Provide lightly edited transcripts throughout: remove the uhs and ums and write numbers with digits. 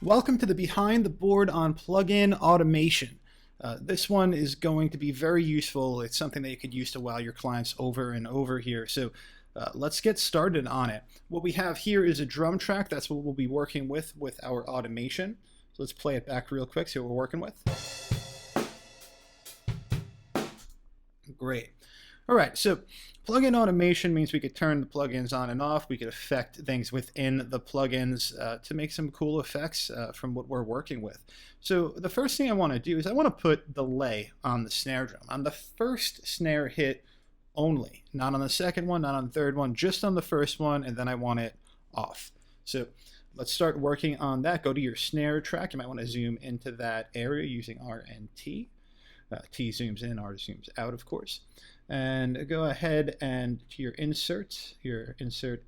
Welcome to the Behind the Board on plugin automation. This one is going to be very useful. It's something that you could use to wow your clients over and over here. So let's get started on it. What we have here is a drum track. That's what we'll be working with our automation. So let's play it back real quick, see what we're working with. Great. All right, so plugin automation means we could turn the plugins on and off. We could affect things within the plugins to make some cool effects from what we're working with. So the first thing I want to do is I want to put delay on the snare drum, on the first snare hit only, not on the second one, not on the third one, just on the first one, and then I want it off. So let's start working on that. Go to your snare track. You might want to zoom into that area using R and T. T zooms in, R zooms out, of course. And go ahead and to your insert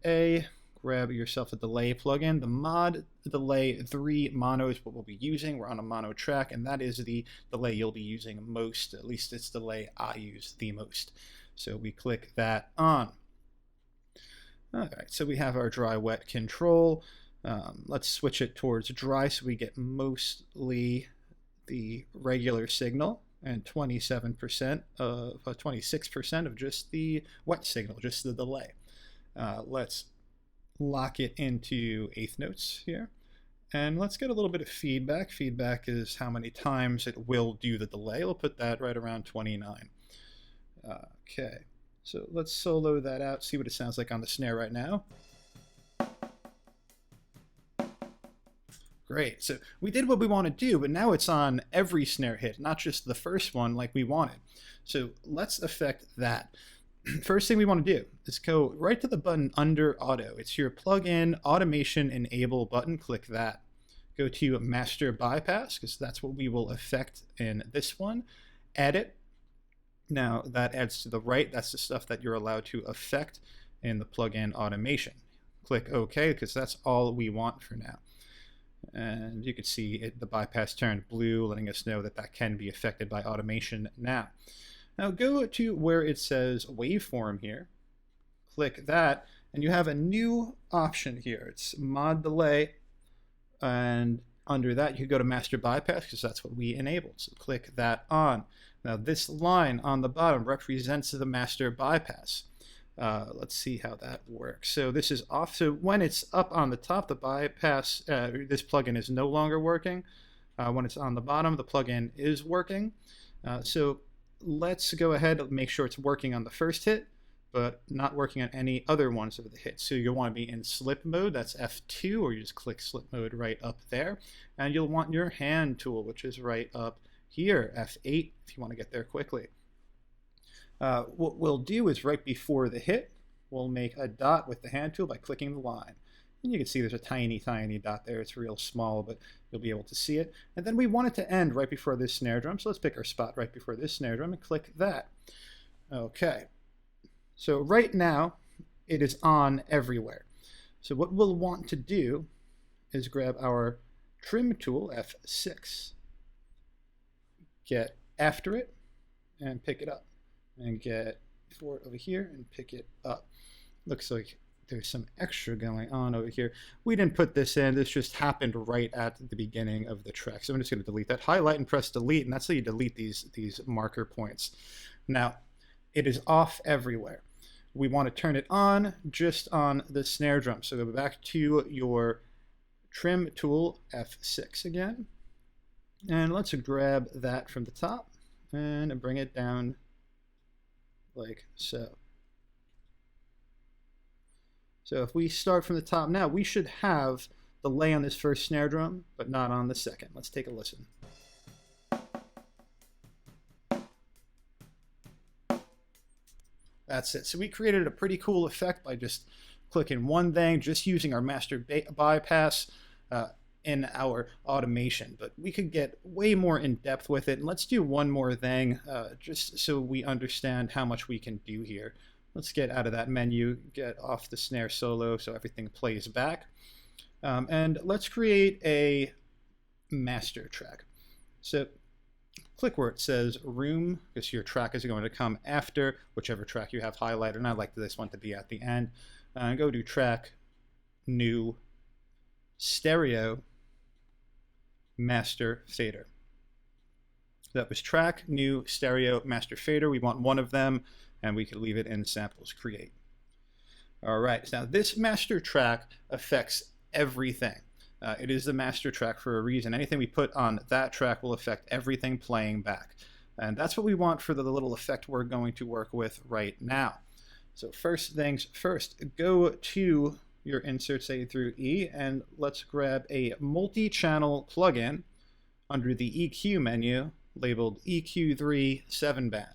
A, grab yourself a delay plugin. The mod delay 3 mono is what we'll be using. We're on a mono track, and that is the delay you'll be using most. At least it's delay I use the most. So we click that on. All right, so we have our dry wet control. Let's switch it towards dry so we get mostly the regular signal, and 27% of 26% of just the wet signal, just the delay. Let's lock it into eighth notes here, and let's get a little bit of feedback. Feedback is how many times it will do the delay. We'll put that right around 29. Okay, so let's solo that out, see what it sounds like on the snare right now. Great, so we did what we want to do, but now it's on every snare hit, not just the first one like we wanted. So let's affect that. First thing we want to do is go right to the button under Auto. It's your plugin automation enable button. Click that. Go to master bypass, because that's what we will affect in this one. Edit. Now that adds to the right. That's the stuff that you're allowed to affect in the plugin automation. Click OK, because that's all we want for now. And you can see the bypass turned blue, letting us know that that can be affected by automation now. Now go to where it says waveform here, click that, and you have a new option here. It's mod delay, and under that you go to master bypass because that's what we enabled. So click that on. Now this line on the bottom represents the master bypass. Let's see how that works. So this is off. So when it's up on the top, the bypass, this plugin is no longer working. When it's on the bottom, the plugin is working. So let's go ahead and make sure it's working on the first hit, but not working on any other ones of the hits. So you'll want to be in slip mode. That's F2, or you just click slip mode right up there. And you'll want your hand tool, which is right up here, F8, if you want to get there quickly. What we'll do is right before the hit, we'll make a dot with the hand tool by clicking the line. And you can see there's a tiny, tiny dot there. It's real small, but you'll be able to see it. And then we want it to end right before this snare drum. So let's pick our spot right before this snare drum and click that. Okay. So right now, it is on everywhere. So what we'll want to do is grab our trim tool, F6, get after it, and pick it up. And get forward over here and pick it up. Looks like there's some extra going on over here. We didn't put this in. This just happened right at the beginning of the track. So I'm just going to delete that. Highlight and press delete, and that's how you delete these marker points. Now, it is off everywhere. We want to turn it on just on the snare drum. So go back to your trim tool, F6 again. And let's grab that from the top and bring it down like so. So if we start from the top now, we should have delay on this first snare drum, but not on the second. Let's take a listen. That's it. So we created a pretty cool effect by just clicking one thing, just using our master bypass in our automation, but we could get way more in depth with it. And let's do one more thing just so we understand how much we can do here. Let's get out of that menu, get off the snare solo so everything plays back. And let's create a master track. So click where it says room, because your track is going to come after whichever track you have highlighted, and I'd like this one to be at the end. Go to track, new, stereo, master fader. That was track, new, stereo, master fader. We want one of them, and we could leave it in samples create. All right, now this master track affects everything. It is the master track for a reason. Anything we put on that track will affect everything playing back. And that's what we want for the little effect we're going to work with right now. So first things first, go to your inserts A through E, and let's grab a multi-channel plugin under the EQ menu labeled EQ3 7-band.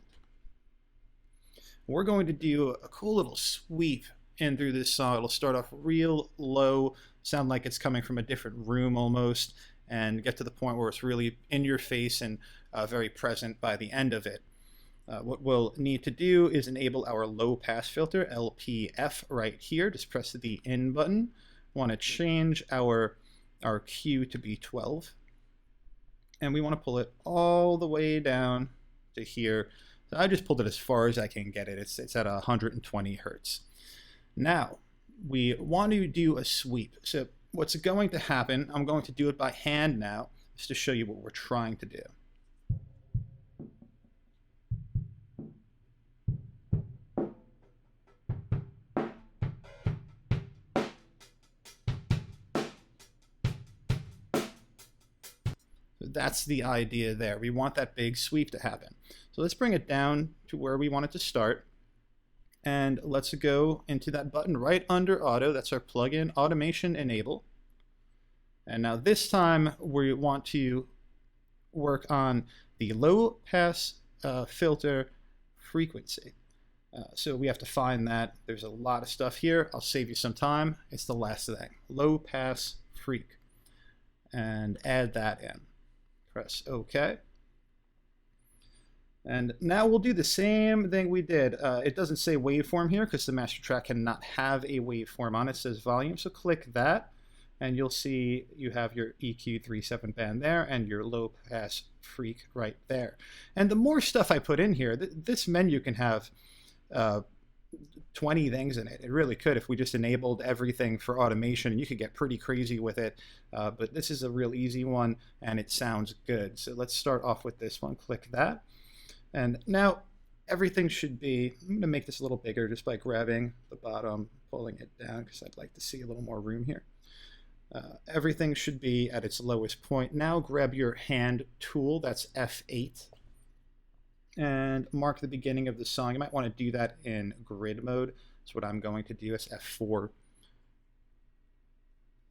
We're going to do a cool little sweep in through this song. It'll start off real low, sound like it's coming from a different room almost, and get to the point where it's really in your face and very present by the end of it. What we'll need to do is enable our low pass filter, LPF, right here. Just press the in button. Want to change our Q to be 12. And we want to pull it all the way down to here. So I just pulled it as far as I can get it. It's at 120 hertz. Now, we want to do a sweep. So what's going to happen, I'm going to do it by hand now, just to show you what we're trying to do. That's the idea there. We want that big sweep to happen. So let's bring it down to where we want it to start. And let's go into that button right under auto. That's our plugin, automation enable. And now this time we want to work on the low pass filter frequency. So we have to find that. There's a lot of stuff here. I'll save you some time. It's the last thing. Low pass freak. And add that in. Press OK. And now we'll do the same thing we did. It doesn't say waveform here because the master track cannot have a waveform on it. It says volume. So click that, and you'll see you have your EQ3 7-band there and your low pass freak right there. And the more stuff I put in here, this menu can have 20 things in it. It really could if we just enabled everything for automation, and you could get pretty crazy with it. But this is a real easy one, and it sounds good. So let's start off with this one. Click that. And now everything should be, I'm going to make this a little bigger just by grabbing the bottom, pulling it down because I'd like to see a little more room here. Everything should be at its lowest point. Now grab your hand tool, that's F8, and mark the beginning of the song. You might want to do that in grid mode. That's what I'm going to do. It's F4.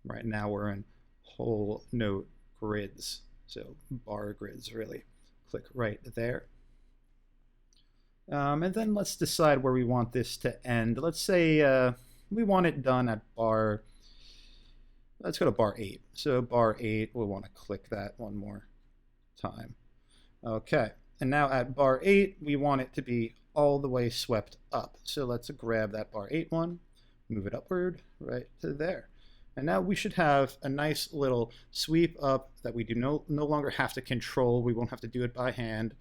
Right now we're in whole note grids, so bar grids really. Click right there. And then let's decide where we want this to end. Let's say we want it done at bar, let's go to bar 8. So bar 8, we'll want to click that one more time. Okay, and now at bar 8, we want it to be all the way swept up. So let's grab that bar 8 one, move it upward right to there. And now we should have a nice little sweep up that we do no longer have to control. We won't have to do it by hand.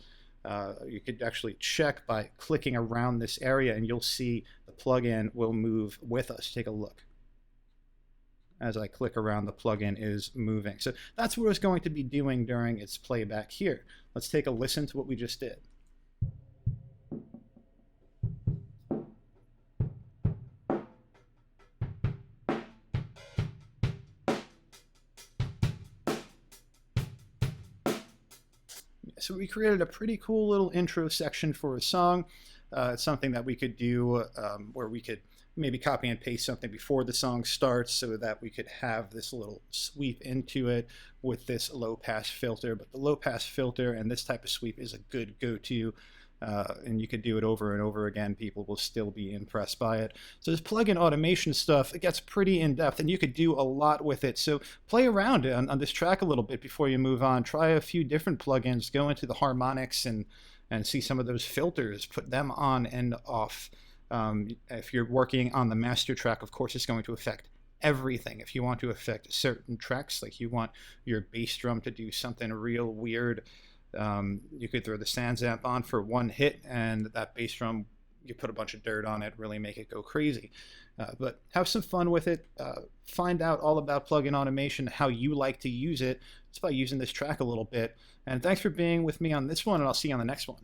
You could actually check by clicking around this area, and you'll see the plugin will move with us. Take a look. As I click around, the plugin is moving. So that's what it's going to be doing during its playback here. Let's take a listen to what we just did. So we created a pretty cool little intro section for a song. It's something that we could do where we could maybe copy and paste something before the song starts so that we could have this little sweep into it with this low pass filter. But the low pass filter and this type of sweep is a good go-to. And you could do it over and over again. People will still be impressed by it. So this plugin automation stuff, it gets pretty in-depth, and you could do a lot with it. So play around on this track a little bit before you move on. Try a few different plugins. Go into the harmonics and see some of those filters. Put them on and off. If you're working on the master track, of course, it's going to affect everything. If you want to affect certain tracks, like you want your bass drum to do something real weird, you could throw the Sans amp on for one hit, and that bass drum you put a bunch of dirt on it, really make it go crazy. But have some fun with it. Find out all about plugin automation, how you like to use it. It's by using this track a little bit. And thanks for being with me on this one, and I'll see you on the next one.